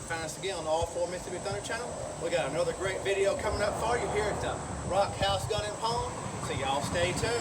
find us again on the All 4 Mississippi Thunder channel. We got another great video coming up for you here at the Rock House Gun and Pawn. So y'all stay tuned.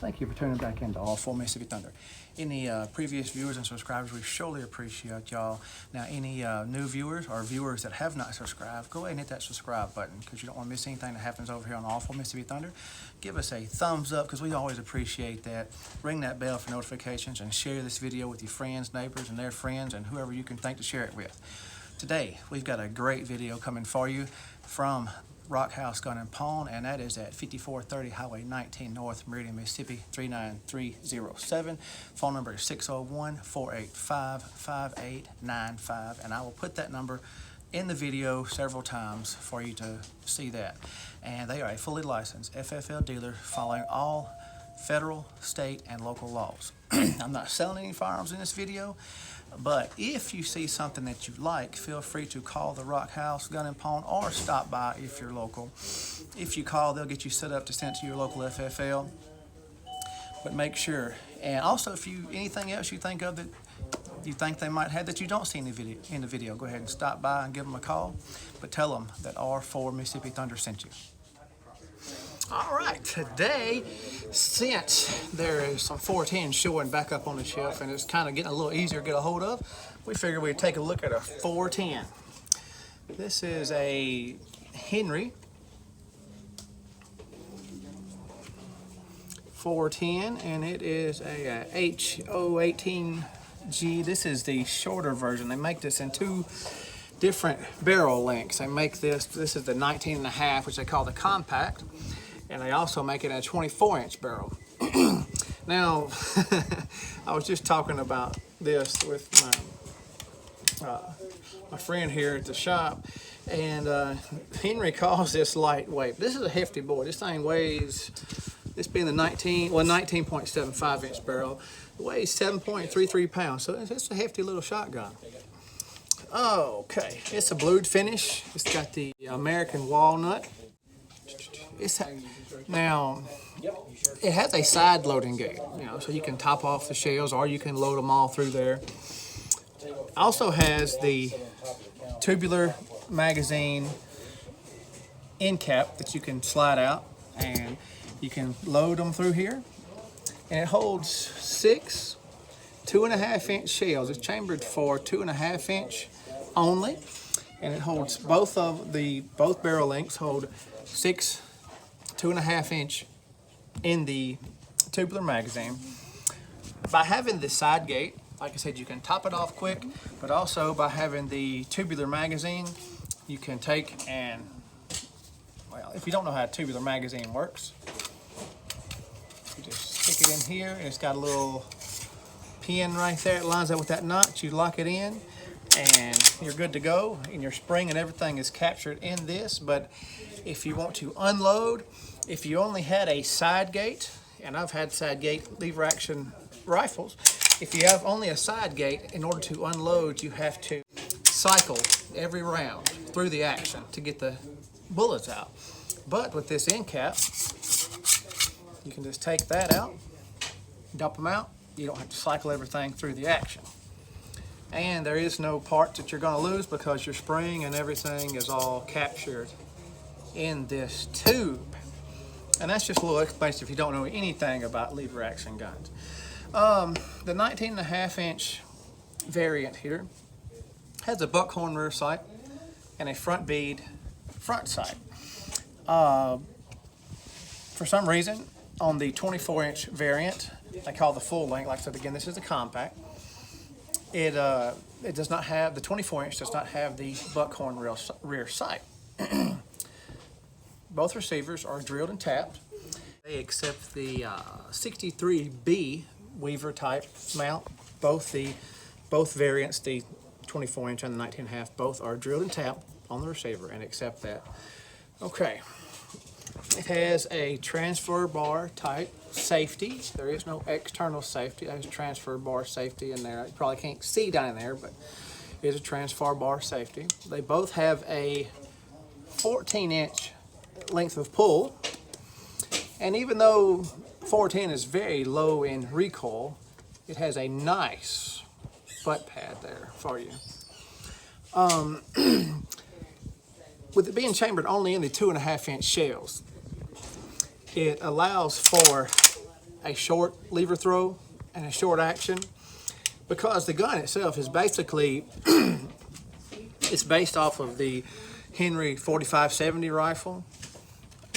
Thank you for tuning back into All 4 Mississippi Thunder. Any previous viewers and subscribers, we surely appreciate y'all. Now, any new viewers or viewers that have not subscribed, go ahead and hit that subscribe button because you don't want to miss anything that happens over here on All 4 Mississippi Thunder. Give us a thumbs up because we always appreciate that. Ring that bell for notifications and share this video with your friends, neighbors, and their friends, and whoever you can think to share it with. Today, we've got a great video coming for you from Rock House Gun and Pawn, and that is at 5430 Highway 19 North, Meridian, Mississippi 39307. Phone number is 601-485-5895, and I will put that number in the video several times for you to see that. And they are a fully licensed FFL dealer following all federal, state, and local laws. I'm not selling any firearms in this video, but if you see something that you like, feel free to call the Rock House Gun and Pawn or stop by if you're local. If you call, they'll get you set up to send to your local FFL. But make sure, and also if you anything else you think of that you think they might have that you don't see in the video, go ahead and stop by and give them a call. But tell them that R4 Mississippi Thunder sent you. All right, today, since there is some 410 showing back up on the shelf and it's kind of getting a little easier to get a hold of, we figured we'd take a look at a 410. This is a Henry 410, and it is a HO18G. This is the shorter version. They make this in two different barrel lengths. They make this is the 19.5, which they call the compact. And they also make it a 24-inch barrel. Now, I was just talking about this with my friend here at the shop, and Henry calls this lightweight. This is a hefty boy. This thing weighs, this being the 19.75-inch barrel, it weighs 7.33 pounds. So it's a hefty little shotgun. Okay, it's a blued finish. It's got the American walnut. Now, it has a side loading gate, so you can top off the shells or you can load them all through there. Also has the tubular magazine end cap that you can slide out, and you can load them through here. And it holds 6 2.5-inch shells. It's chambered for 2.5-inch only, and it holds both barrel lengths hold 6 2.5-inch in the tubular magazine. By having the side gate, like I said, you can top it off quick, but also by having the tubular magazine, you can take and, well, if you don't know how a tubular magazine works, you just stick it in here, and it's got a little pin right there. It lines up with that notch. You lock it in, and you're good to go, and your spring and everything is captured in this. But if you want to unload, if you only had a side gate, and I've had side gate lever action rifles, if you have only a side gate, in order to unload, you have to cycle every round through the action to get the bullets out. But with this end cap, you can just take that out, dump them out. You don't have to cycle everything through the action. And there is no parts that you're going to lose because your spring and everything is all captured in this tube. And that's just a little explanation if you don't know anything about lever action guns. The 19.5-inch variant here has a buckhorn rear sight and a front bead front sight. For some reason, on the 24-inch variant, they call the full length, like I said again, this is a compact. It does not have, the 24-inch does not have the buckhorn rear sight. Both receivers are drilled and tapped. They accept the 63B Weaver type mount both variants, the 24-inch and the 19.5, both are drilled and tapped on the receiver and accept that. Okay. It has a transfer bar type safety. There is no external safety. There's transfer bar safety in there. You probably can't see down in there, but it is a transfer bar safety. They both have a 14-inch length of pull. And even though 410 is very low in recoil, it has a nice butt pad there for you. With it being chambered only in the 2.5-inch shells, it allows for a short lever throw and a short action, because the gun itself is basically it's based off of the Henry 45-70 rifle.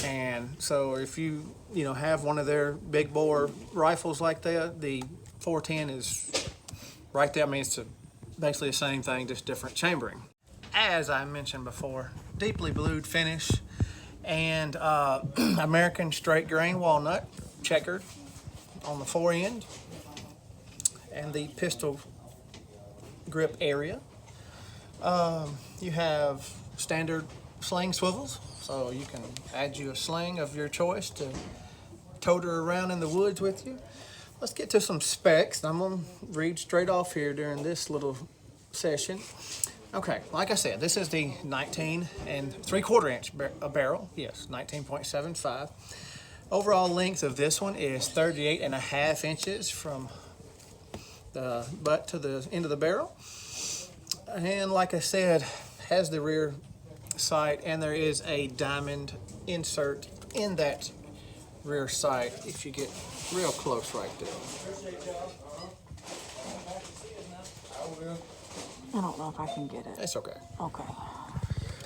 And so if you have one of their big bore rifles like that, the 410 is right there. I mean, it's basically the same thing, just different chambering. As I mentioned before, deeply blued finish and American straight grain walnut checkered on the fore end and the pistol grip area. You have standard sling swivels, so you can add you a sling of your choice to toter around in the woods with you. Let's get to some specs. I'm going to read straight off here during this little session. Okay, like I said, this is the 19 3/4 inch barrel. Yes, 19.75. Overall length of this one is 38.5 inches from the butt to the end of the barrel. And like I said, has the rear sight, and there is a diamond insert in that rear sight if you get real close right there. I don't know if I can get it. That's okay. Okay.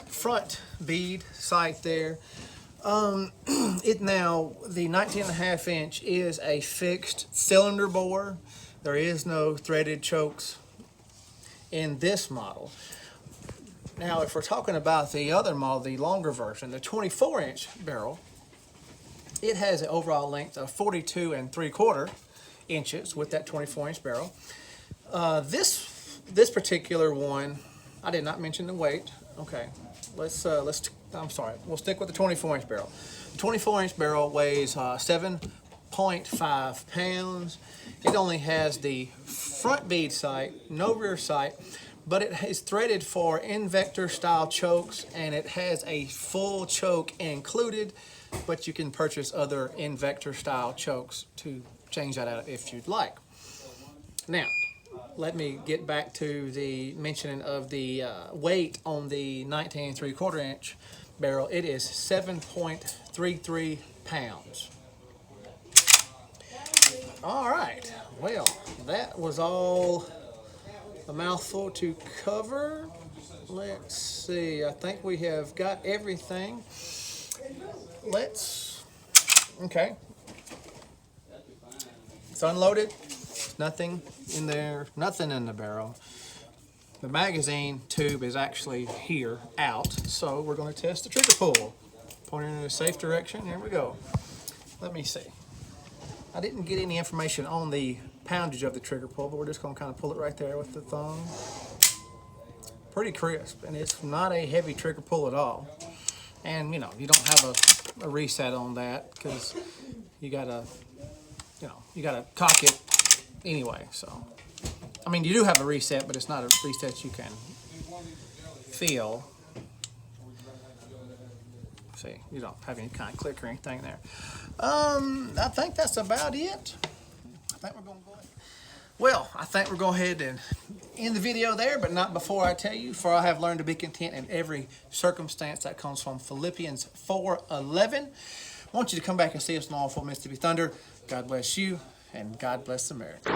Front bead sight there. It now, the 19.5 inch is a fixed cylinder bore. There is no threaded chokes in this model. Now, if we're talking about the other model, the longer version, the 24-inch barrel, it has an overall length of 42 3/4 inches with that 24-inch barrel. This particular one, I did not mention the weight. Okay, I'm sorry, we'll stick with the 24-inch barrel. The 24-inch barrel weighs 7.5 pounds. It only has the front bead sight, no rear sight, but it is threaded for Invector style chokes, and it has a full choke included, but you can purchase other Invector style chokes to change that out if you'd like. Now, let me get back to the mentioning of the weight on the 19 3/4 inch barrel. It is 7.33 pounds. All right, well, that was all a mouthful to cover. Let's see, I think we have got everything. Okay. It's unloaded. Nothing in there, nothing in the barrel. The magazine tube is actually here, out, so we're going to test the trigger pull. Pointing in a safe direction, here we go. Let me see. I didn't get any information on the poundage of the trigger pull, but we're just going to kind of pull it right there with the thumb. Pretty crisp, and it's not a heavy trigger pull at all. And you don't have a reset on that, because you gotta cock it anyway. So, I mean, you do have a reset, but it's not a reset you can feel. See, you don't have any kind of click or anything there. I think that's about it. I think we're going to go ahead. Well, I think we're going to go ahead and end the video there, but not before I tell you, for I have learned to be content in every circumstance. That comes from Philippians 4:11. I want you to come back and see us in all full Mississippi Thunder. God bless you, and God bless America.